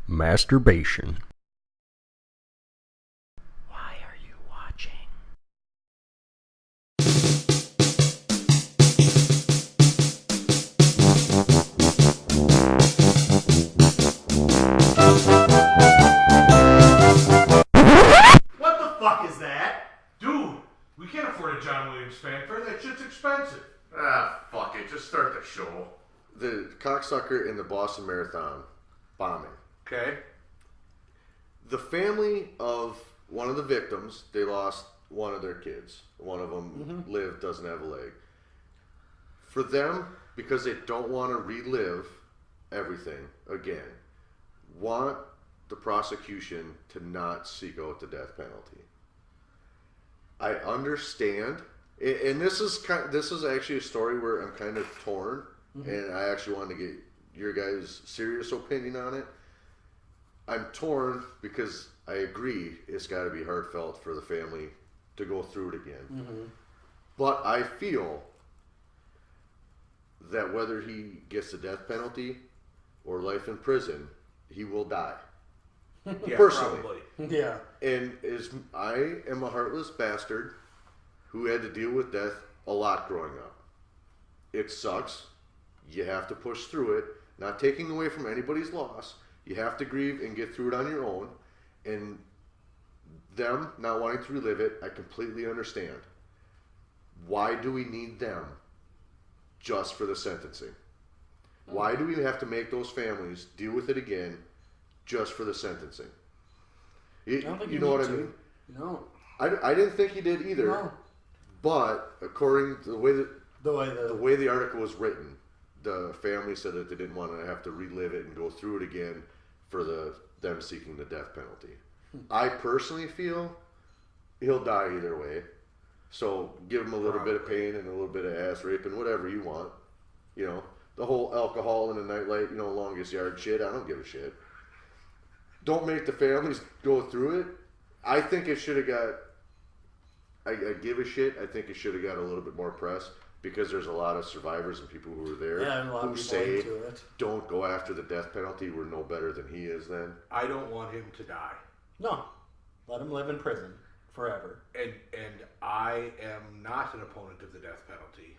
Masturbation. Why are you watching? What the fuck is that? Dude, we can't afford a John Williams fanfare. That shit's expensive. Ah, fuck it. Just start the show. The cocksucker in the Boston Marathon bombing. Okay. The family of one of the victims, they lost one of their kids. One of them lived, doesn't have a leg. For them, because they don't want to relive everything again, want the prosecution to not seek out the death penalty. I understand, and this is actually a story where I'm kind of torn, and I actually wanted to get your guys' serious opinion on it. I'm torn because I agree it's got to be heartfelt for the family to go through it again. But I feel that whether he gets the death penalty or life in prison, he will die. Yeah, personally. probably. Yeah. And I am a heartless bastard who had to deal with death a lot growing up. It sucks. You have to push through it. Not taking away from anybody's loss. You have to grieve and get through it on your own. And them not wanting to relive it, I completely understand. Why do we need them just for the sentencing? Why do we have to make those families deal with it again just for the sentencing? I don't think you know what I mean? No. I didn't think he did either. No. But according to the way the article was written, the family said that they didn't want to have to relive it and go through it again for them seeking the death penalty. I personally feel he'll die either way. So give him a little bit of pain and a little bit of ass rape and whatever you want. You know, the whole alcohol in the nightlight, longest yard shit. I don't give a shit. Don't make the families go through it. I think it should have got. I give a shit. I think it should have got a little bit more press because there's a lot of survivors and people who were there who say, "Don't go after the death penalty. We're no better than he is." Then I don't want him to die. No. Let him live in prison forever. And I am not an opponent of the death penalty.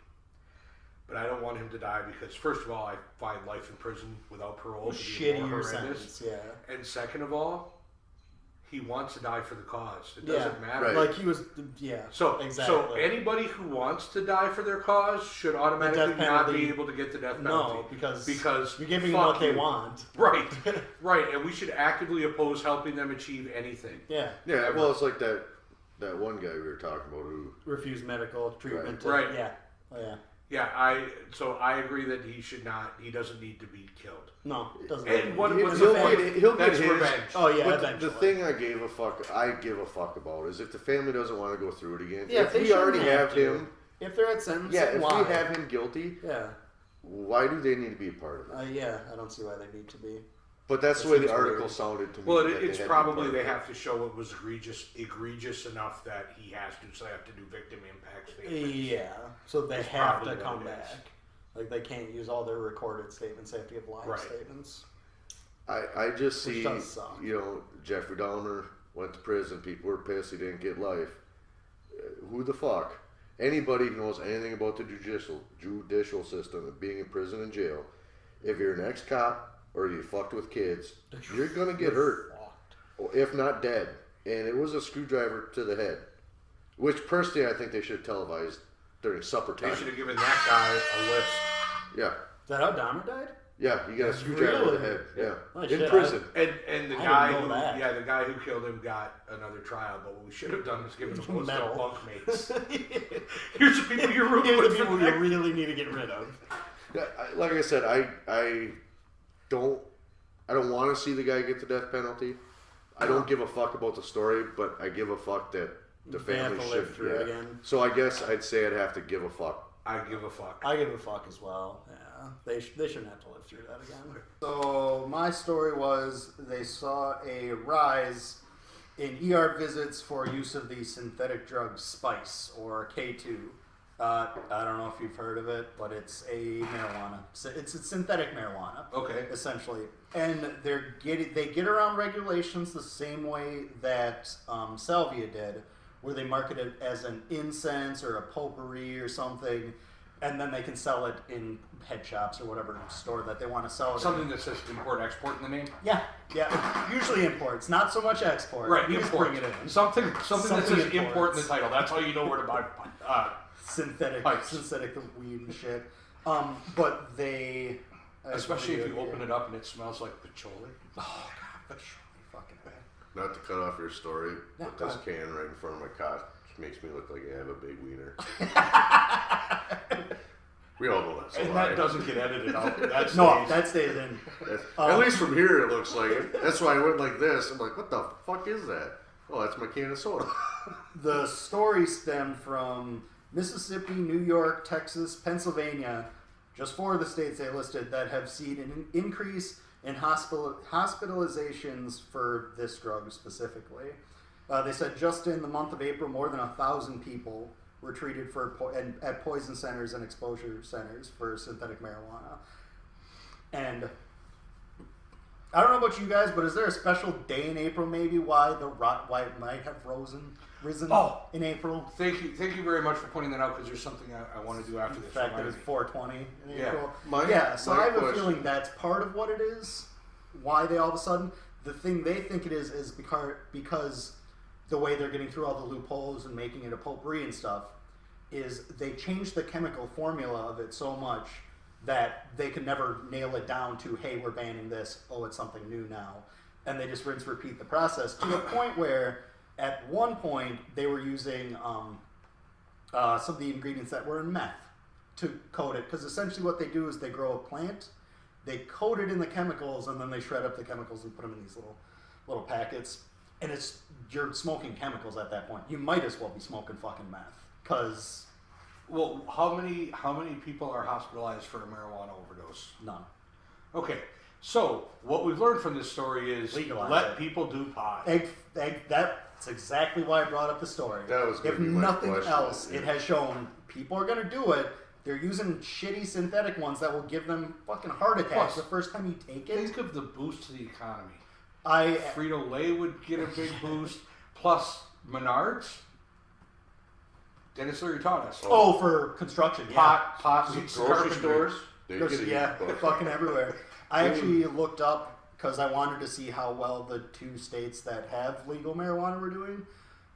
But I don't want him to die because, first of all, I find life in prison without parole to be more horrendous. Sentence, yeah. And second of all, he wants to die for the cause. It doesn't matter. Right. Like he was, So, exactly. So anybody who wants to die for their cause should automatically not be able to get the death penalty. No, because you're fuck giving them what they you. want. Right, right. And we should actively oppose helping them achieve anything. Yeah. yeah, well, it's like that one guy we were talking about who Refuse medical treatment. Right. Yeah. Oh, yeah. Yeah, I agree that he doesn't need to be killed. No, doesn't. And what's he'll the point? get That's his. revenge. Oh yeah, But eventually. the thing I give a fuck about is if the family doesn't want to go through it again. Yeah, if they we already shouldn't have have to. him. If they're at sentencing, Yeah, if why? we have him guilty, Yeah. why do they need to be a part of it? Yeah, I don't see why they need to be. But that's the way the article sounded to me. Well, that it's had to be probably part they of it. have to show it was egregious enough that he has to. So they have to do victim impact statements. Yeah, so they That's have to probably come what it back. is. Like they can't use all their recorded statements; they have to give live statements. I just Which see, does suck. Jeffrey Dahmer went to prison. People were pissed he didn't get life. Who the fuck? Anybody who knows anything about the judicial system and being in prison and jail, if you're an ex-cop or you fucked with kids, you're gonna get hurt, or if not dead. And it was a screwdriver to the head, which personally I think they should televise during supper time. They should have given that guy a list. Yeah, Is that how Dahmer died? yeah, you got a screwdriver to the head. Yeah, Oh, in shit, prison. And the I guy didn't know that. the guy who killed him got another trial. But what we should have done is given him a list Metal. of bunkmates. Here's the people you're rooting Here's the with. people you really need to get rid of. Yeah, like I said, I don't want to see the guy get the death penalty. I don't give a fuck about the story, but I give a fuck that the They have family to live should. through it again. So I guess I'd say I'd have to give a fuck. I give a fuck. I give a fuck as well. Yeah, they shouldn't have to live through that again. So my story was they saw a rise in ER visits for use of the synthetic drug Spice or K2. I don't know if you've heard of it, but it's a marijuana. It's a synthetic marijuana. Okay. Essentially, and they get around regulations the same way that salvia did, where they market it as an incense or a potpourri or something, and then they can sell it in head shops or whatever store that they want to sell it. Something that says import-export in the name. Yeah. Usually imports, not so much export. Right. You Import. just bring it in. Something that says imports. import in the title. That's how you know where to buy. Synthetic weed and shit. But they, Especially if you open it up and it smells like patchouli. Oh god, patchouli, fucking bad. Not to cut off your story, Yeah, but go this ahead. can right in front of my cot makes me look like I have a big wiener. We all know that's a And lie. that doesn't get edited out. That's That stays in. At least from here it looks like it. That's why I went like this. I'm like, what the fuck is that? Oh, that's my can of soda. The story stemmed from Mississippi, New York, Texas, Pennsylvania, just 4 of the states they listed that have seen an increase in hospitalizations for this drug specifically. They said just in the month of April, more than 1,000 people were treated at poison centers and exposure centers for synthetic marijuana. And I don't know about you guys, but is there a special day in April maybe why it might have risen in April? Thank you very much for pointing that out, because there's something I want to do after The this. fact that it's 420 in April. So my I have a question- feeling that's part of what it is. Why they all of a sudden, the thing they think it is because the way they're getting through all the loopholes and making it a potpourri and stuff is they changed the chemical formula of it so much that they could never nail it down to, hey, we're banning this, oh, it's something new now. And they just rinse, repeat the process to the point where at one point they were using some of the ingredients that were in meth to coat it. Because essentially what they do is they grow a plant, they coat it in the chemicals, and then they shred up the chemicals and put them in these little packets. And you're smoking chemicals at that point. You might as well be smoking fucking meth. Because... Well, how many people are hospitalized for a marijuana overdose? None. Okay, so what we've learned from this story is Legalize let it. people do pot. That's exactly why I brought up the story. That was gonna if be my nothing question, else, yeah. it has shown people are going to do it. They're using shitty synthetic ones that will give them fucking heart attacks Plus, the first time you take it. Think of the boost to the economy. I Frito-Lay would get a big boost, plus Menards. Dennis Leary taught us. for construction, yeah. Pot, Grocery carpentry. stores, they get a Yeah, huge bump. fucking everywhere. I actually looked up because I wanted to see how well the 2 states that have legal marijuana were doing.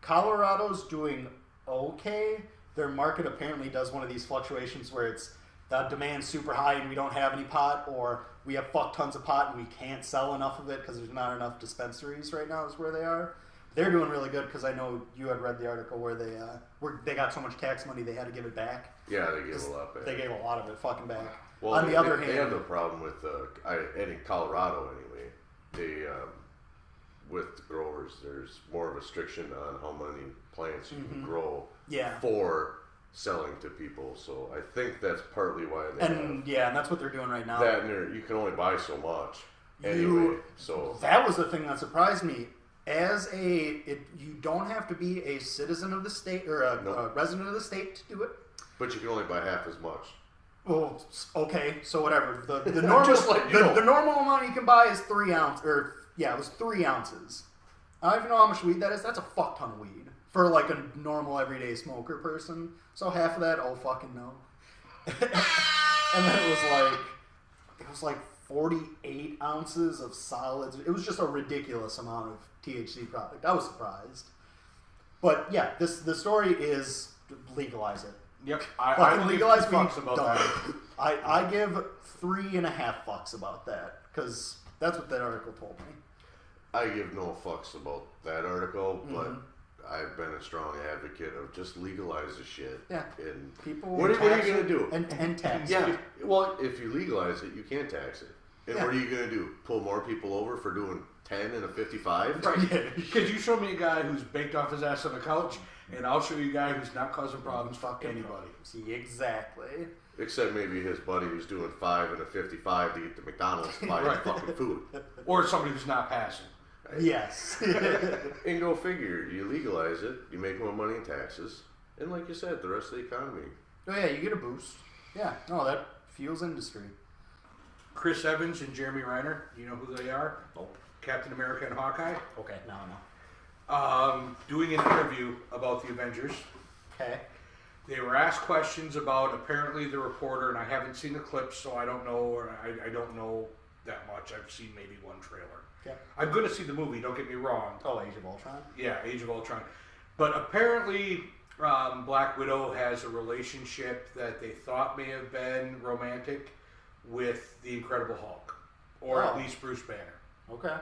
Colorado's doing okay. Their market apparently does one of these fluctuations where it's the demand's super high and we don't have any pot, or we have fuck tons of pot and we can't sell enough of it because there's not enough dispensaries right now is where they are. They're doing really good because I know you had read the article where they got so much tax money they had to give it back. Yeah, they gave a lot back. They gave a lot of it fucking back. Well, On the other they hand, have the problem with and in Colorado anyway. They with the growers, there's more restriction on how many plants you can grow for selling to people. So I think that's partly why they and that's what they're doing right now. that. And you can only buy so much anyway. So that was the thing that surprised me. You don't have to be a citizen of the state or a resident of the state to do it. but you can only buy half as much. Well, okay, so whatever. The normal Just like, you know. the normal amount you can buy is 3 ounces. It was 3 ounces. I don't even know how much weed that is. That's a fuck ton of weed for like a normal everyday smoker person. So half of that, oh fucking no. And then it was like 48 ounces of solids. It was just a ridiculous amount of THC product. I was surprised. But yeah, the story is legalize it. Yep, Fucking I don't legalize give two weed. fucks about Done. that. I give 3.5 fucks about that because that's what that article told me. I give no fucks about that article, but I've been a strong advocate of just legalize the shit. Yeah. And People. what are you tax gonna it do? And tax. Yeah. it. Well, if you legalize it, you can't tax it. And Yeah. what are you gonna do? Pull more people over for doing 10 and a 55? Right. Because you show me a guy who's baked off his ass on the couch, and I'll show you a guy who's not causing problems for anybody. See, exactly. Except maybe his buddy who's doing 5 and a 55 to get to McDonald's to buy his Right. fucking food. Or somebody who's not passing. Yes. And go figure, you legalize it, you make more money in taxes, and like you said, the rest of the economy Oh yeah, you get a boost. Yeah, no, that fuels industry. Chris Evans and Jeremy Renner, do you know who they are? Nope. Captain America and Hawkeye. Okay, no. Doing an interview about the Avengers. Okay. They were asked questions about apparently the reporter, and I haven't seen the clips, so I don't know, or I don't know that much. I've seen maybe one trailer. Okay. I'm going to see the movie, don't get me wrong. Oh, Age of Ultron? Yeah, Age of Ultron. But apparently Black Widow has a relationship that they thought may have been romantic with the Incredible Hulk, or at least Bruce Banner. Okay.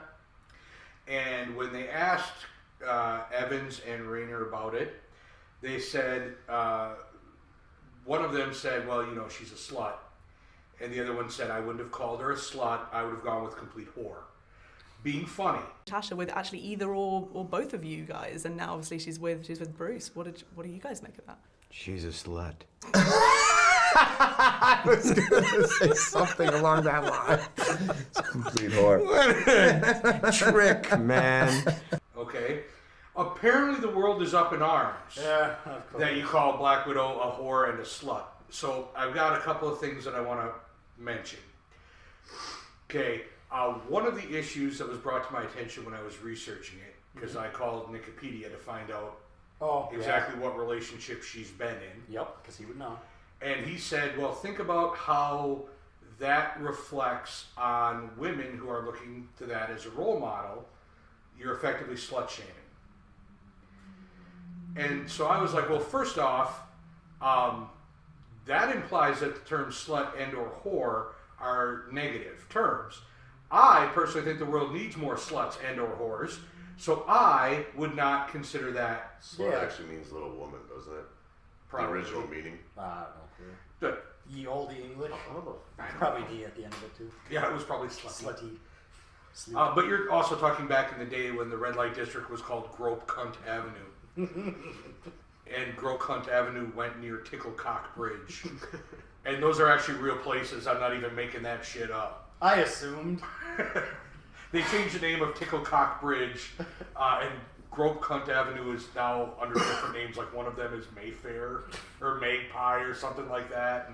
And when they asked Evans and Rayner about it, they said, one of them said, well, she's a slut. And the other one said, I wouldn't have called her a slut. I would have gone with complete whore. Being funny. Tasha with actually either or both of you guys, and now obviously she's with Bruce. What do you guys make of that? She's a slut. I was gonna say something along that line. It's a complete whore. What a trick, Man. Okay. Apparently the world is up in arms. Yeah, of course. That you call Black Widow a whore and a slut. So I've got a couple of things that I want to mention. Okay. One of the issues that was brought to my attention when I was researching it, because I called Wikipedia to find out exactly what relationship she's been in. Yep, because he would know. And he said, well, think about how that reflects on women who are looking to that as a role model. You're effectively slut shaming. And so I was like, well, first off, that implies that the terms slut and or whore are negative terms. I personally think the world needs more sluts and or whores, so I would not consider that. Slut actually means little woman, doesn't it? Probably. The original meaning. I don't know. Good. Ye olde English. I don't Probably know. D at the end of it too. Yeah, it was probably slutty. Slutty. But you're also talking back in the day when the red light district was called Grope Cunt Avenue. And Grope Cunt Avenue went near Ticklecock Bridge. And those are actually real places. I'm not even making that shit up. I assumed. They changed the name of Ticklecock Bridge, and Grope Cunt Avenue is now under different names. Like one of them is Mayfair or Magpie or something like that.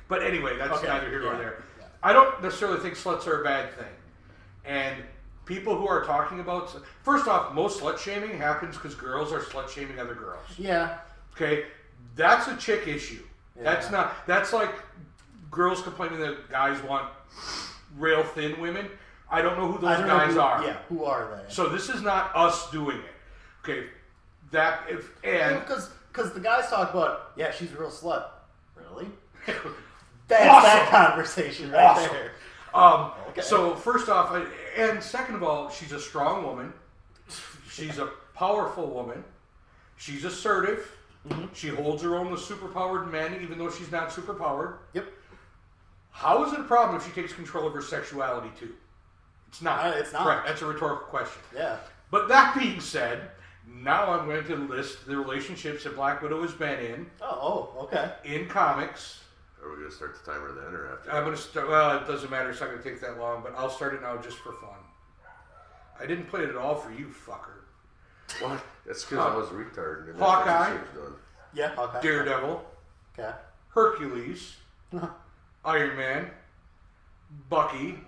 But anyway, that's neither here nor there. Yeah. I don't necessarily think sluts are a bad thing. And people who are talking about... First off, most slut shaming happens because girls are slut shaming other girls. Yeah. Okay? That's a chick issue. Yeah. That's like girls complaining that guys want rail thin women. I don't know who those guys are. Yeah, who are they? So this is not us doing it. Okay, because the guys talk about, yeah, she's a real slut. Really? That's Awesome. that conversation right there. Okay. So first off, and second of all, she's a strong woman. She's a powerful woman. She's assertive. Mm-hmm. She holds her own with superpowered men, even though she's not superpowered. Yep. How is it a problem if she takes control of her sexuality too? It's not. It's not. Correct. That's a rhetorical question. Yeah. But that being said, now I'm going to list the relationships that Black Widow has been in. Oh, okay. In comics. Are we going to start the timer then or after? I'm going to start. Well, it doesn't matter. It's not going to take that long, but I'll start it now just for fun. I didn't play it at all for you, fucker. What? That's because I was retarded. And Hawkeye. Yeah, Hawkeye. Daredevil. Okay. Hercules. Iron Man. Bucky.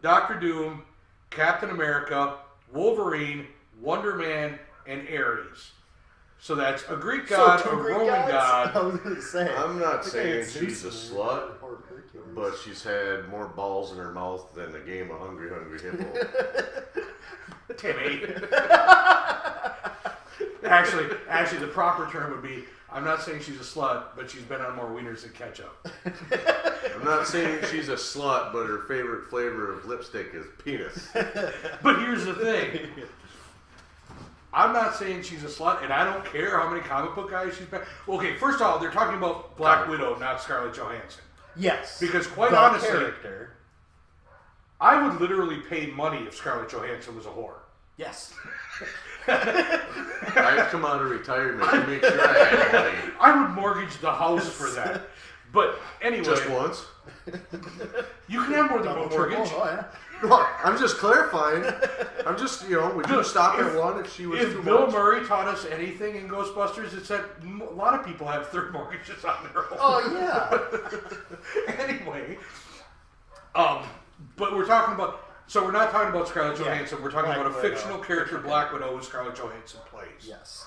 Doctor Doom. Captain America. Wolverine. Wonder Man. And Ares. So that's a Greek god, a Roman god. I was going to say. I'm not saying it's she's a Zeus slut, or Hercules. but she's had more balls in her mouth than a game of Hungry Hungry Hippo. Timmy. Actually, the proper term would be, I'm not saying she's a slut, but she's been on more wieners than ketchup. I'm not saying she's a slut, but her favorite flavor of lipstick is penis. But here's the thing. I'm not saying she's a slut, and I don't care how many comic book guys she's been. Okay, first of all, they're talking about Black Widow, not Scarlett Johansson. Yes. Because quite the honestly, character. I would literally pay money if Scarlett Johansson was a whore. Yes. I'd come out of retirement to make sure I had money. I would mortgage the house for that. But anyway, Just once. you can have more than one mortgage. Oh, yeah. No, I'm just clarifying. I'm just, would you stop at one if she was If too Bill much? Murray taught us anything in Ghostbusters, it's that a lot of people have third mortgages on their own. Oh, yeah. Anyway, but we're talking about. So we're not talking about Scarlett Johansson. We're talking Black about a Widow. fictional character, Black Widow, who Scarlett Johansson plays. Yes.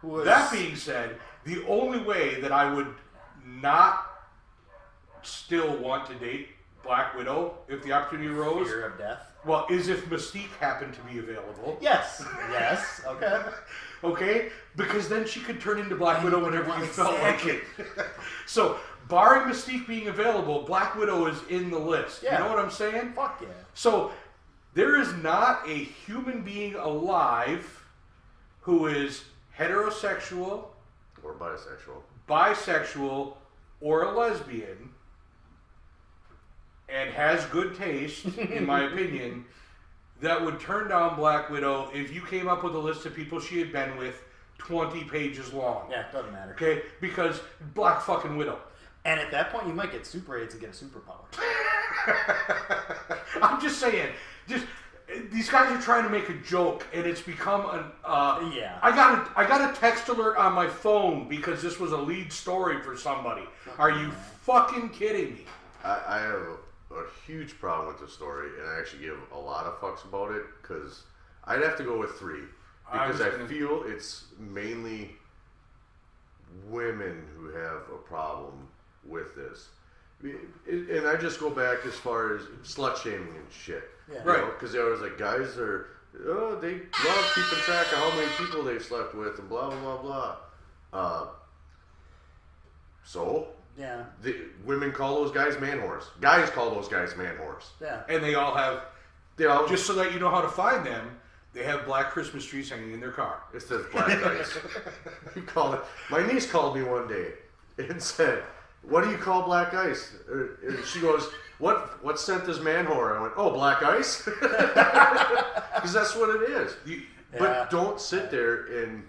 That being said, the only way that I would not still want to date Black Widow, if the opportunity arose, Fear of death. well, is if Mystique happened to be available. Yes. Yes. Okay. Okay? Because then she could turn into Black Widow whenever you felt like Exactly. it. So, barring Mystique being available, Black Widow is in the list. Yeah. You know what I'm saying? Fuck yeah. So, there is not a human being alive who is heterosexual, Or bisexual. bisexual, or a lesbian and has good taste, in my opinion, that would turn down Black Widow if you came up with a list of people she had been with 20 pages long. Yeah, it doesn't matter. Okay? Because Black fucking Widow. And at that point, you might get super AIDS and get a superpower. I'm just saying, these guys are trying to make a joke, and it's become an. Yeah. I got a text alert on my phone because this was a lead story for somebody. Are you fucking kidding me? I have a huge problem with the story, and I actually give a lot of fucks about it, because I'd have to go with 3. Because I feel it's mainly women who have a problem with this. And I just go back as far as slut shaming and shit. Yeah. Right. Because they always like, guys are, they love keeping track of how many people they've slept with and blah, blah, blah, blah. So? Yeah. The women call those guys man whores. Guys call those guys man whores. Yeah. And they all have. They all Just so that you know how to find them, they have black Christmas trees hanging in their car. It says black ice. You call it. My niece called me one day and said, "What do you call black ice?" And she goes, "What scent is man whore?" I went, "Oh, black ice," because that's what it is. But don't sit there and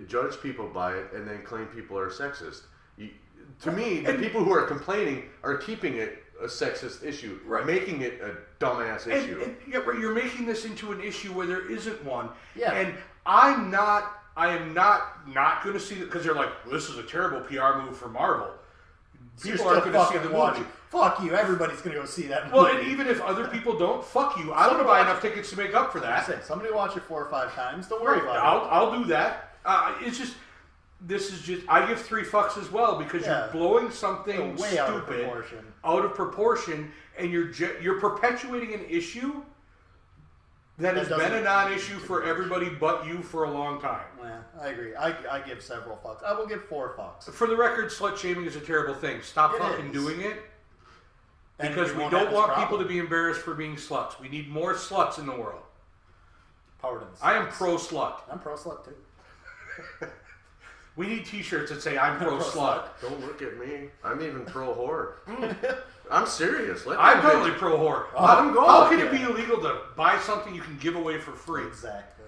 judge people by it and then claim people are sexist. To me, the people who are complaining are keeping it a sexist issue, making it a dumbass issue. And you're making this into an issue where there isn't one. Yeah. And I am not going to see it because they're like, well, this is a terrible PR move for Marvel. People aren't going to see the movie. Fuck you. Everybody's going to go see that movie. Well, and even if other people don't, fuck you. I don't buy enough tickets to make up for that. Somebody watch it 4 or 5 times. Don't worry about it. I'll do that. It's just. This is just. I give 3 fucks as well because you're blowing something way stupid out of proportion, and you're perpetuating an issue that has been a non-issue for everybody but you for a long time. Yeah, I agree. I give several fucks. I will give 4 fucks. For the record, slut shaming is a terrible thing. Stop fucking doing it. Because we don't want people to be embarrassed for being sluts. We need more sluts in the world. Power to the sluts. I am pro slut. I'm pro slut too. We need T-shirts that say "I'm pro slut." Don't look at me. I'm even pro whore. I'm serious. I'm totally pro whore. Let 'em go. How can it be illegal to buy something you can give away for free? Exactly.